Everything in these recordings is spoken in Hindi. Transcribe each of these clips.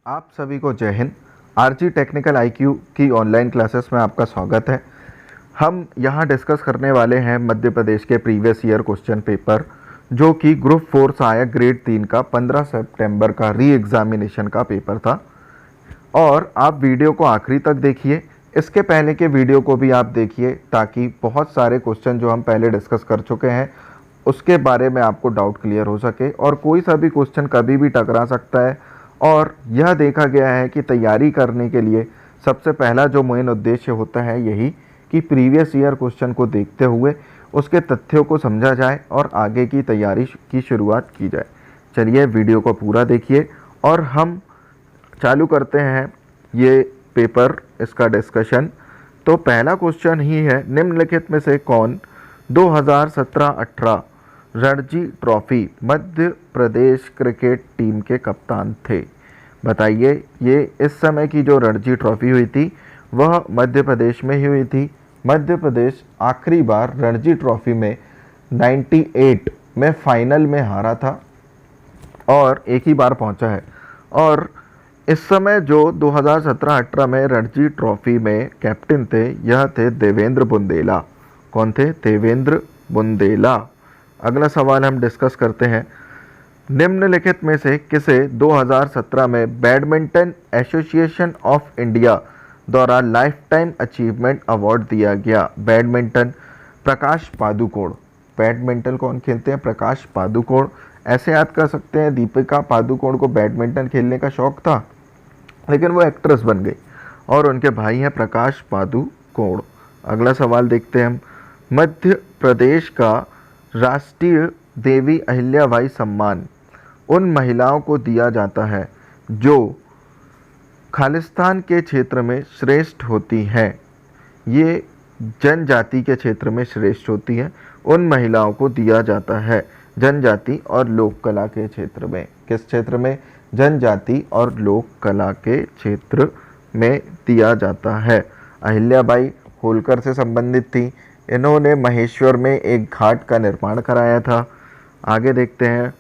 आप सभी को जय हिंद। आरजी टेक्निकल आईक्यू की ऑनलाइन क्लासेस में आपका स्वागत है। हम यहाँ डिस्कस करने वाले हैं मध्य प्रदेश के प्रीवियस ईयर क्वेश्चन पेपर जो कि ग्रुप 4 सहायक ग्रेड 3 का 15 सितंबर का री एग्जामिनेशन का पेपर था। और आप वीडियो को आखिरी तक देखिए, इसके पहले के वीडियो को भी आप देखिए ताकि बहुत सारे क्वेश्चन जो हम पहले डिस्कस कर चुके हैं उसके बारे में आपको डाउट क्लियर हो सके और कोई सा भी क्वेश्चन कभी भी टकरा सकता है। और यह देखा गया है कि तैयारी करने के लिए सबसे पहला जो मेन उद्देश्य होता है यही कि प्रीवियस ईयर क्वेश्चन को देखते हुए उसके तथ्यों को समझा जाए और आगे की तैयारी की शुरुआत की जाए। चलिए वीडियो को पूरा देखिए और हम चालू करते हैं ये पेपर, इसका डिस्कशन। तो पहला क्वेश्चन ही है, निम्नलिखित में से कौन 2017-18 Ranji trophy Madhya Pradesh cricket team के कप्तान थे? बताइए, ये इस समय की जो रणजी ट्रॉफी हुई थी वह मध्य प्रदेश में ही हुई थी। मध्य प्रदेश आखिरी बार रणजी ट्रॉफी में 98 में फाइनल में हारा था और एक ही बार पहुंचा है। और इस समय जो 2017-18 में रणजी ट्रॉफी में कैप्टन थे यह थे देवेंद्र बुंदेला। कौन थे? देवेंद्र बुंदेला। अगला सवाल हम डिस्कस करते हैं, निम्नलिखित में से किसे 2017 में बैडमिंटन एसोसिएशन ऑफ इंडिया द्वारा लाइफ टाइम अचीवमेंट अवार्ड दिया गया? बैडमिंटन प्रकाश पादुकोण। बैडमिंटन कौन खेलते हैं? प्रकाश पादुकोण। ऐसे याद कर सकते हैं, दीपिका पादुकोण को बैडमिंटन खेलने का शौक था लेकिन वो एक्ट्रेस बन गई और उनके भाई हैं प्रकाश पादुकोण। अगला सवाल देखते हैं हम, मध्य प्रदेश का राष्ट्रीय देवी अहिल्याबाई सम्मान उन महिलाओं को दिया जाता है जो खालिस्तान के क्षेत्र में श्रेष्ठ होती हैं। ये जनजाति के क्षेत्र में श्रेष्ठ होती हैं, उन महिलाओं को दिया जाता है जनजाति और लोक कला के क्षेत्र में। किस क्षेत्र में? जनजाति और लोक कला के क्षेत्र में दिया जाता है। अहिल्याबाई होलकर से संबंधित थी, इन्होंने महेश्वर में एक घाट का निर्माण कराया था। आगे देखते हैं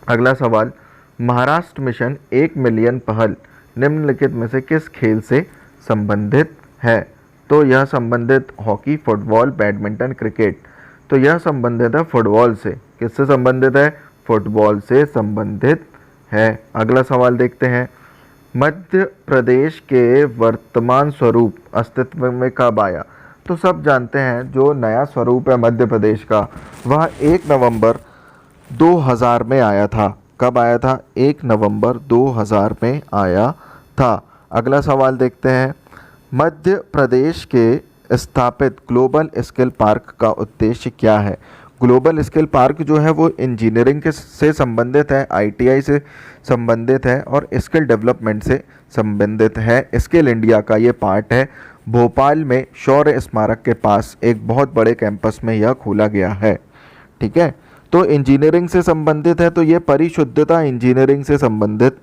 अगला सवाल, महाराष्ट्र मिशन 1 मिलियन पहल निम्नलिखित में से किस खेल से संबंधित है? तो यह संबंधित हॉकी, फुटबॉल, बैडमिंटन, क्रिकेट। तो यह संबंधित है फुटबॉल से। किससे संबंधित है? फुटबॉल से संबंधित है। अगला सवाल देखते हैं, मध्य प्रदेश के वर्तमान स्वरूप अस्तित्व में कब आया? तो सब जानते हैं जो नया स्वरूप है मध्य प्रदेश का वह 1 नवंबर 2000 में आया था। कब आया था? 1 नवंबर 2000 में आया था। अगला सवाल देखते हैं, मध्य प्रदेश के स्थापित ग्लोबल स्किल पार्क का उद्देश्य क्या है? ग्लोबल स्किल पार्क जो है वो इंजीनियरिंग के से संबंधित है, आईटीआई से संबंधित है और स्किल डेवलपमेंट से संबंधित है। स्किल इंडिया का ये पार्ट है। भोपाल में शौर्य स्मारक के पास एक बहुत बड़े कैंपस में यह खोला गया है। ठीक है, तो इंजीनियरिंग से संबंधित है तो ये परिशुद्धता इंजीनियरिंग से संबंधित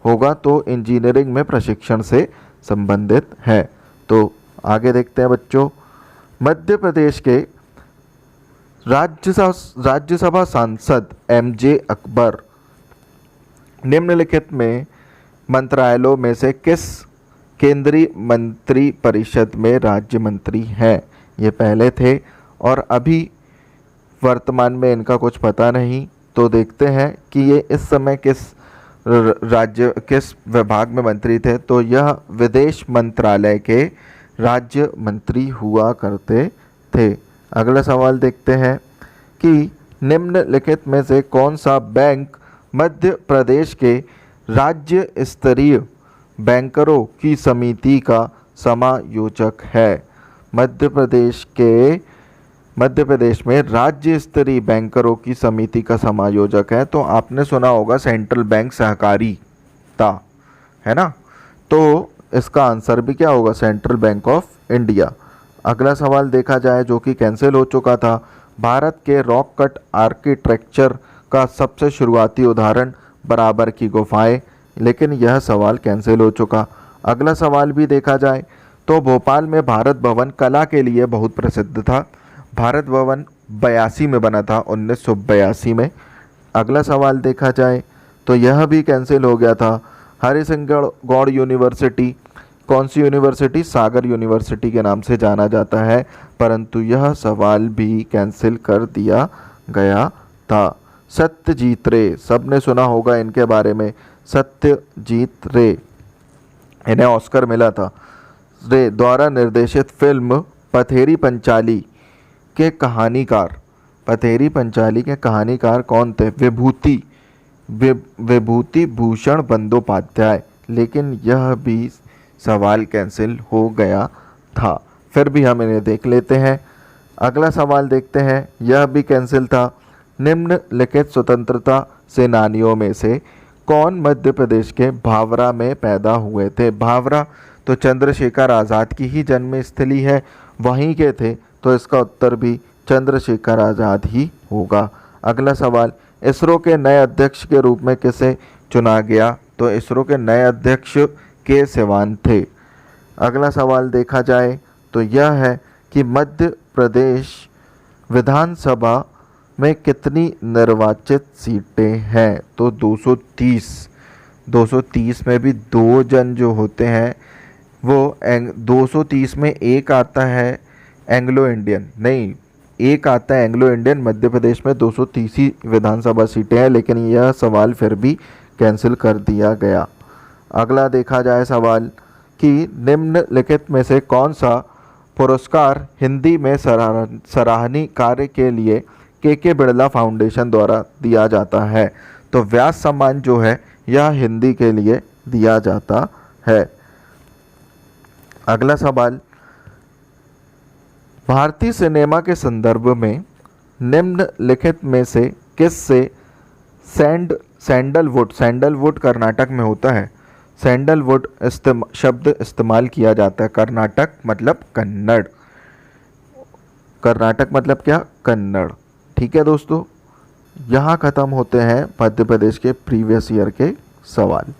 होगा, तो इंजीनियरिंग में प्रशिक्षण से संबंधित है। तो आगे देखते हैं बच्चों, मध्य प्रदेश के राज्यसभा सांसद एमजे अकबर निम्नलिखित में मंत्रालयों में से किस केंद्रीय मंत्री परिषद में राज्य मंत्री हैं? ये पहले थे और अभी वर्तमान में इनका कुछ पता नहीं। तो देखते हैं कि ये इस समय किस विभाग में मंत्री थे। तो यह विदेश मंत्रालय के राज्य मंत्री हुआ करते थे। अगला सवाल देखते हैं कि निम्नलिखित में से कौन सा बैंक मध्य प्रदेश के राज्य स्तरीय बैंकरों की समिति का समायोजक है? मध्य प्रदेश में राज्य स्तरीय बैंकरों की समिति का समायोजक है तो आपने सुना होगा सेंट्रल बैंक सहकारिता, है ना? तो इसका आंसर भी क्या होगा? Central bank of India. अगला सवाल देखा जाए जो कि कैंसिल हो चुका था, भारत के रॉक कट आर्किटेक्चर का सबसे शुरुआती उदाहरण बराबर की गुफाएं, लेकिन यह सवाल कैंसिल हो चुका। अगला सवाल भी देखा जाए तो भोपाल में भारत भवन कला के लिए बहुत प्रसिद्ध था। भारत भवन 82 में बना था, 1982 में। अगला सवाल देखा जाए तो यह भी कैंसिल हो गया था, हरिसिंह गौड़ यूनिवर्सिटी कौन सी यूनिवर्सिटी? सागर यूनिवर्सिटी के नाम से जाना जाता है, परंतु यह सवाल भी कैंसिल कर दिया गया था। सत्यजीत रे, सबने सुना होगा इनके बारे में, सत्यजीत रे, इन्हें ऑस्कर मिला था। रे द्वारा निर्देशित फिल्म पथेरी पंचाली के कहानीकार, पथेरी पंचाली के कहानीकार कौन थे? विभूति भूषण बंदोपाध्याय, लेकिन यह भी सवाल कैंसिल हो गया था। फिर भी हम इन्हें देख लेते हैं। अगला सवाल देखते हैं, यह भी कैंसिल था। निम्नलिखित स्वतंत्रता सेनानियों में से कौन मध्य प्रदेश के भावरा में पैदा हुए थे? भावरा तो चंद्रशेखर आज़ाद की ही जन्मस्थली है, वहीं के थे, तो इसका उत्तर भी चंद्रशेखर आज़ाद ही होगा। अगला सवाल, इसरो के नए अध्यक्ष के रूप में किसे चुना गया? तो इसरो के नए अध्यक्ष के सिवान थे। अगला सवाल देखा जाए तो यह है कि मध्य प्रदेश विधानसभा में कितनी निर्वाचित सीटें हैं? तो 230। 230 में भी दो जन जो होते हैं वो 230 में एक आता है एंग्लो इंडियन, नहीं, एक आता है एंग्लो इंडियन। मध्य प्रदेश में 230 ही विधानसभा सीटें हैं, लेकिन यह सवाल फिर भी कैंसिल कर दिया गया। अगला देखा जाए सवाल कि निम्नलिखित में से कौन सा पुरस्कार हिंदी में सराहनीय कार्य के लिए के बिड़ला फाउंडेशन द्वारा दिया जाता है? तो व्यास सम्मान जो है यह हिंदी के लिए दिया जाता है। अगला सवाल, भारतीय सिनेमा के संदर्भ में निम्नलिखित में से किससे सैंडलवुड कर्नाटक में होता है, सैंडलवुड शब्द इस्तेमाल किया जाता है। कर्नाटक मतलब कन्नड़, कर्नाटक मतलब क्या? कन्नड़। ठीक है दोस्तों, यहाँ ख़त्म होते हैं मध्य प्रदेश के प्रीवियस ईयर के सवाल।